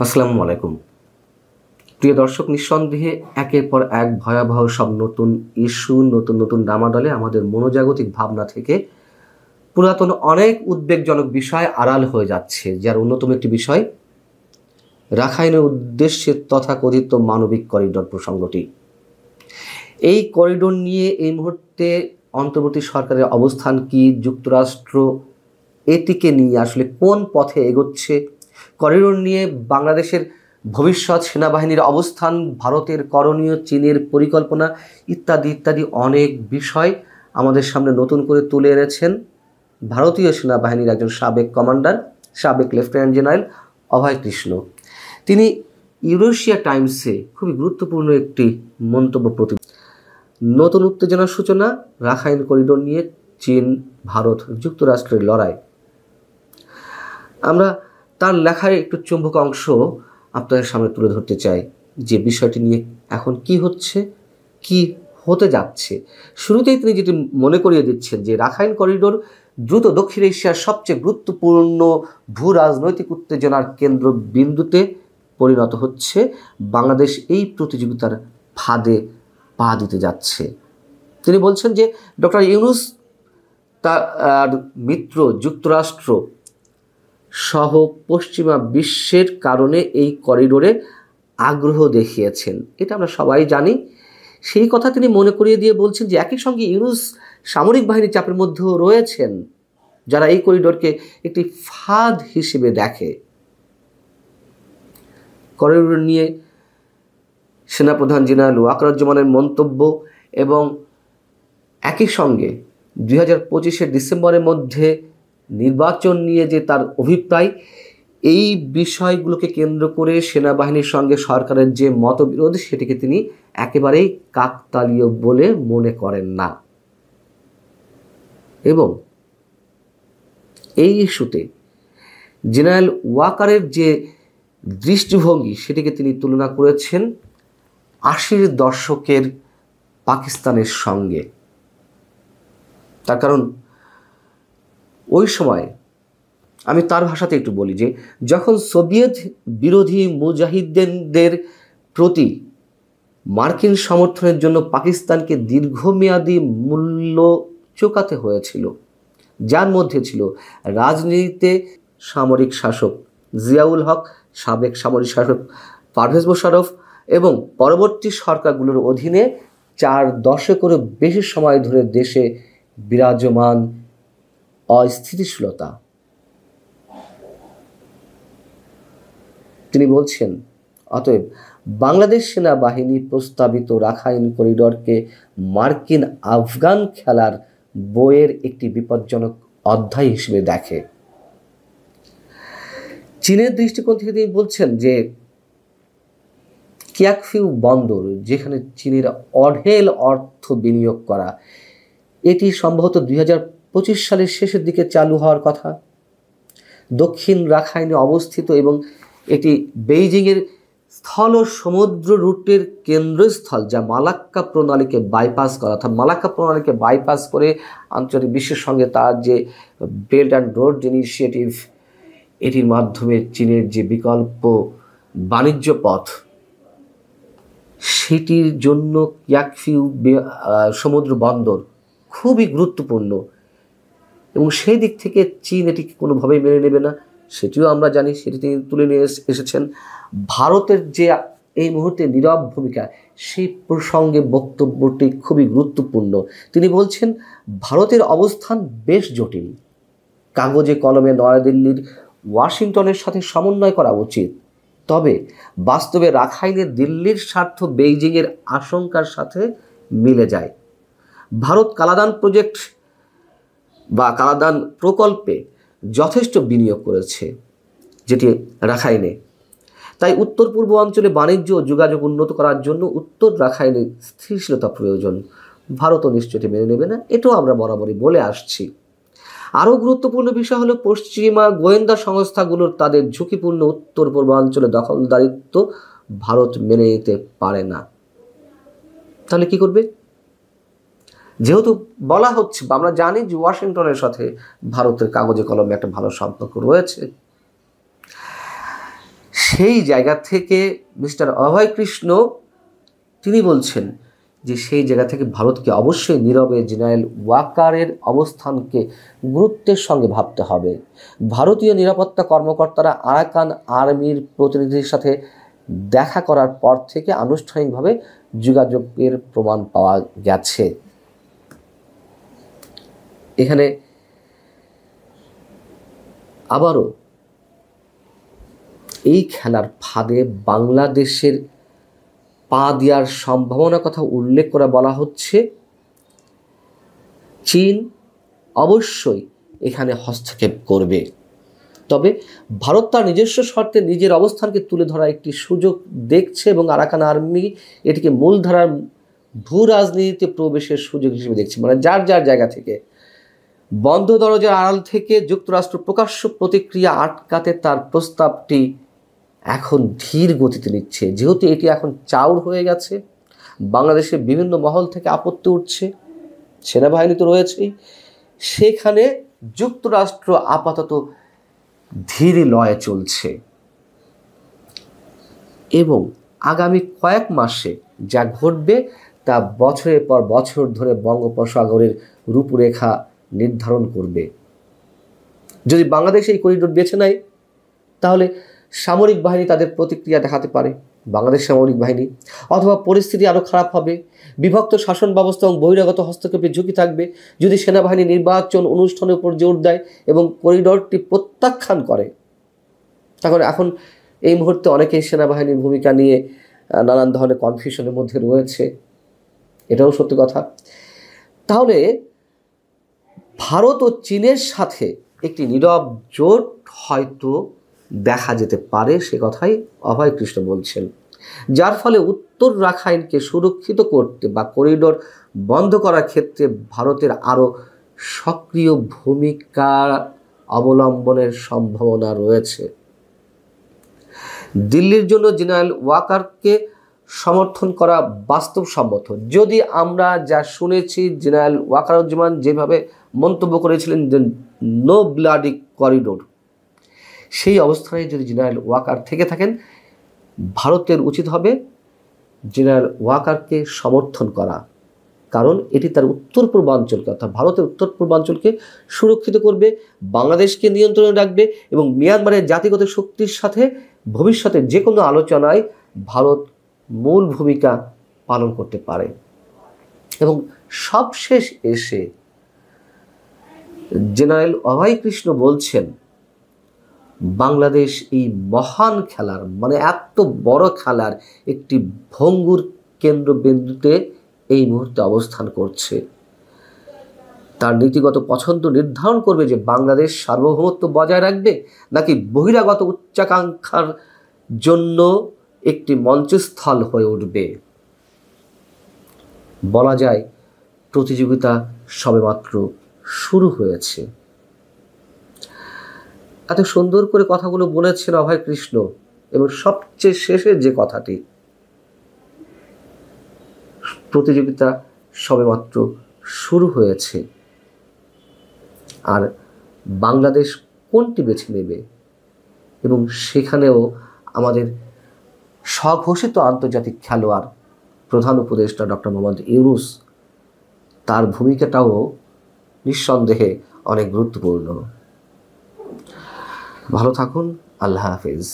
আসসালামু আলাইকুম। প্রিয় দর্শক, নিঃসন্দেহে একের পর এক ভয়াবহ সব নতুন ইস্যু, নতুন নতুন ডামাডলে আমাদের মনোজাগতিক ভাবনা থেকে পুরাতন অনেক উদ্বেগজনক বিষয় আড়াল হয়ে যাচ্ছে। যার অন্যতম একটি বিষয় রাখাইনের উদ্দেশ্যে তথাকথিত মানবিক করিডোর প্রসঙ্গটি। এই করিডোর নিয়ে এই মুহূর্তে অন্তর্বর্তী সরকারের অবস্থান কি? যুক্তরাষ্ট্র এটিকে নিয়ে আসলে কোন পথে এগোচ্ছে? করিডোর নিয়ে বাংলাদেশের ভবিষ্যৎ সেনাবাহিনীর অবস্থান, ভারতের করণীয়, চীনের পরিকল্পনা ইত্যাদি ইত্যাদি অনেক বিষয় আমাদের সামনে নতুন করে তুলে এনেছেন ভারতীয় সেনাবাহিনীর একজন সাবেক কমান্ডার, সাবেক লেফটেন্যান্ট জেনারেল অভয় কৃষ্ণ। তিনি ইউরেশিয়া টাইমসে খুবই গুরুত্বপূর্ণ একটি মন্তব্য নতুন উত্তেজনার সূচনা, রাখাইন করিডোর নিয়ে চীন, ভারত, যুক্তরাষ্ট্রের লড়াই। আমরা তার লেখায় একটু চুম্বক অংশ আপনাদের সামনে তুলে ধরতে চাই যে বিষয়টি নিয়ে এখন কি হচ্ছে, কি হতে যাচ্ছে। শুরুতেই তিনি যেটি মনে করিয়ে দিচ্ছেন যে রাখাইন করিডোর দ্রুত দক্ষিণ এশিয়ার সবচেয়ে গুরুত্বপূর্ণ ভূ রাজনৈতিক উত্তেজনার কেন্দ্রবিন্দুতে পরিণত হচ্ছে। বাংলাদেশ এই প্রতিযোগিতার ফাঁদে পা দিতে যাচ্ছে। তিনি বলছেন যে ডক্টর ইউনূস তার মিত্র যুক্তরাষ্ট্র সহ পশ্চিমা বিশ্বের কারণে এই করিডোরে আগ্রহ দেখিয়েছেন। এটা আমরা সবাই জানি। সেই কথা তিনি মনে করিয়ে দিয়ে বলছেন যে একই সঙ্গে ইউনূস সামরিক বাহিনীর চাপের মধ্যেও রয়েছেন, যারা এই করিডোরকে একটি ফাঁদ হিসেবে দেখে। করিডোর নিয়ে সেনাপ্রধান জেনারেল ওয়াকারুজ্জামানের মন্তব্য এবং একই সঙ্গে 2025 ডিসেম্বরের মধ্যে নির্বাচন নিয়ে যে তার অভিপ্রায়, এই বিষয়গুলোকে কেন্দ্র করে সেনাবাহিনীর সঙ্গে সরকারের যে মতবিরোধ, সেটিকে তিনি একেবারেই কাকতালীয় বলে মনে করেন না। এবং এই ইস্যুতে জেনারেল ওয়াকারের যে দৃষ্টিভঙ্গি, সেটিকে তিনি তুলনা করেছেন 80-র দশকের পাকিস্তানের সঙ্গে। তার কারণ ওই সময়, আমি তার ভাষাতে একটু বলি, যে যখন সোভিয়েত বিরোধী মুজাহিদদের প্রতি মার্কিন সমর্থনের জন্য পাকিস্তানকে দীর্ঘমেয়াদী মূল্য চোকাতে হয়েছিল, যার মধ্যে ছিল রাজনীতিতে সামরিক শাসক জিয়াউল হক, সাবেক সামরিক শাসক পারভেজ মোশাররফ এবং পরবর্তী সরকারগুলোর অধীনে 4 দশকেরও বেশি সময় ধরে দেশে বিরাজমান অস্থিতিশীলতা। তিনি বলছেন, অতএব বাংলাদেশ সেনাবাহিনী প্রস্তাবিত রাখাইন করিডোরকে মার্কিন আফগান খেলার বইয়ের একটি বিপজ্জনক অধ্যায় হিসেবে দেখে। চীনের দৃষ্টিকোণ থেকে তিনি বলছেন যে কিয়াকফিউ বন্দর, যেখানে চীনের অঢেল অর্থ বিনিয়োগ করা, এটি সম্ভবত 2025 সালের শেষের দিকে চালু হওয়ার কথা। দক্ষিণ রাখাইনে অবস্থিত এবং এটি বেইজিংয়ের স্থল ও সমুদ্র রুটের কেন্দ্রস্থল, যা মালাক্কা প্রণালীকে বাইপাস করা, অর্থাৎ মালাক্কা প্রণালীকে বাইপাস করে আন্তর্জাতিক বিশ্বের সঙ্গে তার যে বেল্ট অ্যান্ড রোড ইনিশিয়েটিভ, এটির মাধ্যমে চীনের যে বিকল্প বাণিজ্য পথ, সেটির জন্য কিয়াকফিউ সমুদ্র বন্দর খুবই গুরুত্বপূর্ণ। এবং সেই দিক থেকে চীন এটিকে কোনোভাবেই মেনে নেবে না, সেটিও আমরা জানি। সেটি তিনি তুলে নিয়ে এসেছেন। ভারতের যে এই মুহূর্তে নীরব ভূমিকা, সেই প্রসঙ্গে বক্তব্যটি খুবই গুরুত্বপূর্ণ। তিনি বলছেন, ভারতের অবস্থান বেশ জটিল। কাগজে কলমে নয়াদিল্লির ওয়াশিংটনের সাথে সমন্বয় করা উচিত, তবে বাস্তবে রাখাইনে দিল্লির স্বার্থ বেইজিংয়ের আশঙ্কার সাথে মিলে যায়। ভারত কালাদান প্রজেক্ট বা কালাদান প্রকল্পে যথেষ্ট বিনিয়োগ করেছে, যেটি রাখাইনে। তাই উত্তর পূর্ব অঞ্চলে বাণিজ্য ও যোগাযোগ উন্নত করার জন্য উত্তর রাখাইনে স্থিতিশীলতা প্রয়োজন। ভারতও নিশ্চয়ই মেনে নেবে না, এটাও আমরা বরাবরই বলে আসছি। আরও গুরুত্বপূর্ণ বিষয় হলো, পশ্চিমা গোয়েন্দা সংস্থাগুলোর তাদের ঝুঁকিপূর্ণ উত্তর পূর্বাঞ্চলে দখলদারিত্ব ভারত মেনে নিতে পারে না। তাহলে কি করবে? যেহেতু বলা হচ্ছে, আমরা জানি যে ওয়াশিংটনের সাথে ভারতের কাগজে কলমে একটা ভালো সম্পর্ক রয়েছে, সেই জায়গা থেকে মিস্টার অভয় কৃষ্ণ তিনি বলছেন যে সেই জায়গা থেকে ভারতকে অবশ্যই নীরবে জেনারেল ওয়াকারের অবস্থানকে গুরুত্বের সঙ্গে ভাবতে হবে। ভারতীয় নিরাপত্তা কর্মকর্তারা আরাকান আর্মির প্রতিনিধির সাথে দেখা করার পর থেকে আনুষ্ঠানিকভাবে যোগাযোগের প্রমাণ পাওয়া গেছে। এখানে আবারও এই খেলার ফাঁদে বাংলাদেশের পা দেওয়ার সম্ভাবনার কথা উল্লেখ করে বলা হচ্ছে চীন অবশ্যই এখানে হস্তক্ষেপ করবে। তবে ভারত তার নিজস্ব শর্তে নিজের অবস্থানকে তুলে ধরার একটি সুযোগ দেখছে এবং আরাকান আর্মি এটিকে মূলধারার ভূ রাজনীতিতে প্রবেশের সুযোগ হিসেবে দেখছে। মানে যার যার জায়গা থেকে বন্ধ দরজার আড়াল থেকে যুক্তরাষ্ট্র প্রকাশ্য প্রতিক্রিয়া আটকাতে তার প্রস্তাবটি এখন ধীর গতিতে নিচ্ছে। যেহেতু এটি এখন চাউর হয়ে গেছে, বাংলাদেশের বিভিন্ন মহল থেকে আপত্তি উঠছে, সেনাবাহিনী তো রয়েছেই, সেখানে যুক্তরাষ্ট্র আপাতত ধীর লয়ে চলছে এবং আগামী কয়েক মাসে যা ঘটবে তা বছরের পর বছর ধরে বঙ্গোপসাগরের রূপরেখা নির্ধারণ করবে। যদি বাংলাদেশ এই করিডোর বেছে নেয় তাহলে সামরিক বাহিনী তাদের প্রতিক্রিয়া দেখাতে পারে, বাংলাদেশ সামরিক বাহিনী, অথবা পরিস্থিতি আরও খারাপ হবে, বিভক্ত শাসন ব্যবস্থা এবং বহিরাগত হস্তক্ষেপের ঝুঁকি থাকবে। যদি সেনাবাহিনী নির্বাচন অনুষ্ঠানের উপর জোর দেয় এবং করিডোরটি প্রত্যাখ্যান করে, তখন এখন এই মুহূর্তে অনেকেই সেনাবাহিনীর ভূমিকা নিয়ে নানান ধরনের কনফিউশনের মধ্যে রয়েছে, এটাও সত্যি কথা। তাহলে ভারত ও চীনের সাথে একটি নীরব জোট হয়তো দেখা যেতে পারে, সে কথাই অভয় কৃষ্ণ বলছেন, যার ফলে উত্তর রাখাইনকে সুরক্ষিত করতে বা করিডোর বন্ধ করার ক্ষেত্রে ভারতের আরও সক্রিয় ভূমিকা অবলম্বনের সম্ভাবনা রয়েছে। দিল্লির জন্য জেনারেল ওয়াকারকে সমর্থন করা বাস্তবসম্মত। যদি আমরা যা শুনেছি, জেনারেল ওয়াকারুজ্জামান যেভাবে মন্তব্য করেছিলেন যে নো ব্লাডি করিডোর, সেই অবস্থায় যদি জেনারেল ওয়াকার থেকে থাকেন, ভারতের উচিত হবে জেনারেল ওয়াকারকে সমর্থন করা, কারণ এটি তার উত্তর পূর্বাঞ্চলকে অর্থাৎ ভারতের উত্তর পূর্বাঞ্চলকে সুরক্ষিত করবে, বাংলাদেশকে নিয়ন্ত্রণে রাখবে এবং মিয়ানমারের জাতিগত শক্তির সাথে ভবিষ্যতে যে কোনো আলোচনায় ভারত মূল ভূমিকা পালন করতে পারে। এবং সবশেষ এসে জেনারেল অভয় কৃষ্ণ বলছেন বাংলাদেশ এই মহান খেলার, মানে এত বড় খেলার একটি ভঙ্গুর কেন্দ্রবিন্দুতে এই মুহূর্তে অবস্থান করছে। তার নীতিগত পছন্দ নির্ধারণ করবে যে বাংলাদেশ সার্বভৌমত্ব বজায় রাখবে নাকি বহিরাগত উচ্চাকাঙ্ক্ষার জন্য একটি মঞ্চস্থল হয়ে উঠবে। বলা যায় প্রতিযোগিতা সবেমাত্র শুরু হয়েছে। এত সুন্দর করে কথাগুলো বলেছেন অভয় কৃষ্ণ, এবং সবচেয়ে শেষের যে কথাটি, প্রতিযোগিতা সবেমাত্র শুরু হয়েছে, আর বাংলাদেশ কোনটি বেছে নেবে এবং সেখানেও আমাদের স্বঘোষিত আন্তর্জাতিক খেলোয়াড় প্রধান উপদেষ্টা ডক্টর মোহাম্মদ ইউনূস, তার ভূমিকাটাও নিঃসন্দেহে অনেক গুরুত্বপূর্ণ। ভালো থাকুন, আল্লাহ হাফেজ।